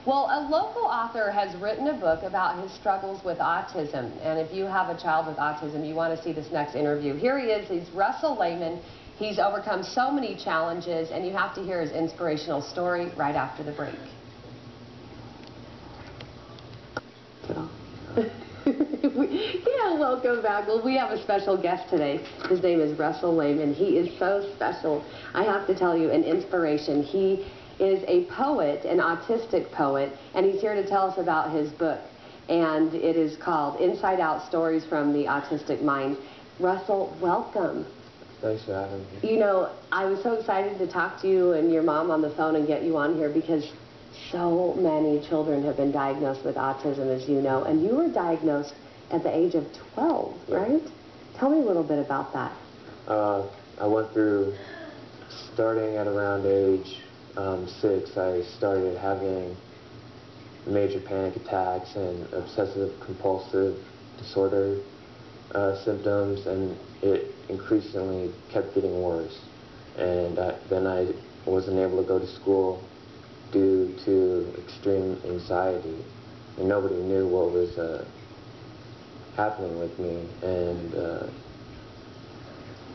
Well, a local author has written a book about his struggles with autism. And if you have a child with autism, you want to see this next interview. Here he is. He's Russell Lehmann. He's overcome so many challenges, and you have to hear his inspirational story right after the break. Yeah, welcome back. Well, we have a special guest today. His name is Russell Lehmann. He is so special. I have to tell you, an inspiration. He is a poet, an autistic poet, and he's here to tell us about his book. And it is called Inside Out: Stories from the Autistic Mind. Russell, welcome. Thanks for having me. You know, I was so excited to talk to you and your mom on the phone and get you on here because so many children have been diagnosed with autism, as you know, and you were diagnosed at the age of 12, right? Tell me a little bit about that. I went through, starting at around age 6, I started having major panic attacks and obsessive-compulsive disorder symptoms, and it increasingly kept getting worse. And then I wasn't able to go to school due to extreme anxiety, and nobody knew what was happening with me. And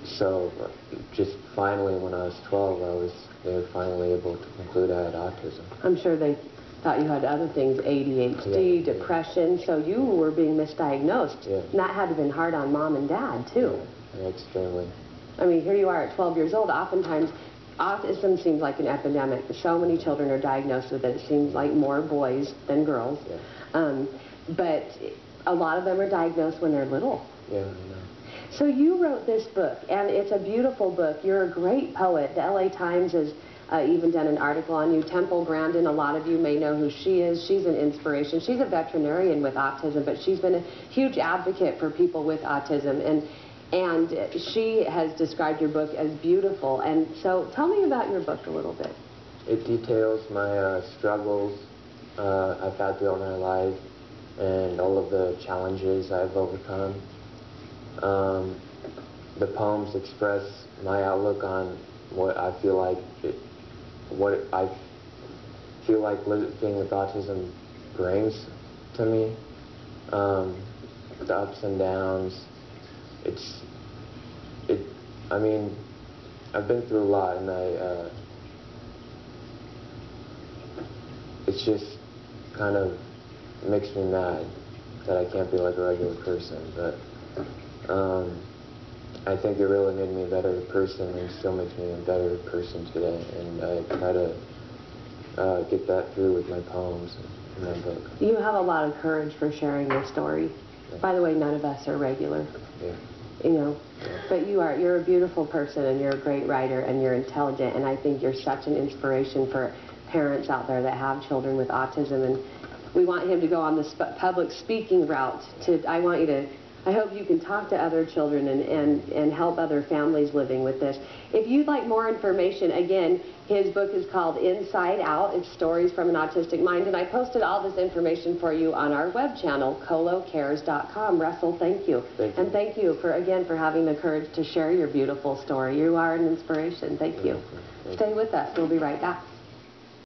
so just finally, when I was 12, they were finally able to conclude I had autism. I'm sure they thought you had other things, ADHD, depression, so you were being misdiagnosed. Yeah. And that had to have been hard on mom and dad, too. Yeah, extremely. I mean, here you are at 12 years old. Oftentimes, autism seems like an epidemic. So many children are diagnosed with it. It seems like more boys than girls. Yeah. But a lot of them are diagnosed when they're little. Yeah, I know. So you wrote this book, and it's a beautiful book. You're a great poet. The LA Times has even done an article on you. Temple Grandin, a lot of you may know who she is. She's an inspiration. She's a veterinarian with autism, but she's been a huge advocate for people with autism, and she has described your book as beautiful. And so tell me about your book a little bit. It details my struggles I've had throughout my life and all of the challenges I've overcome. The poems express my outlook on what I feel like living with autism brings to me. The ups and downs. I mean, I've been through a lot, and it's just kind of makes me mad that I can't be like a regular person, but I think it really made me a better person and still makes me a better person today, and I try to get that through with my poems in my book. You have a lot of courage for sharing your story. Yeah. By the way, none of us are regular. Yeah. You know, yeah. But you're a beautiful person, and you're a great writer, and you're intelligent, and I think you're such an inspiration for parents out there that have children with autism, and we want him to go on the public speaking route. I hope you can talk to other children and help other families living with this. If you'd like more information, again, his book is called Inside Out. It's Stories from an Autistic Mind, and I posted all this information for you on our web channel, colocares.com. Russell, thank you. Thank you. And thank you, again, for having the courage to share your beautiful story. You are an inspiration. Thank you. Thank you. Stay with us. We'll be right back.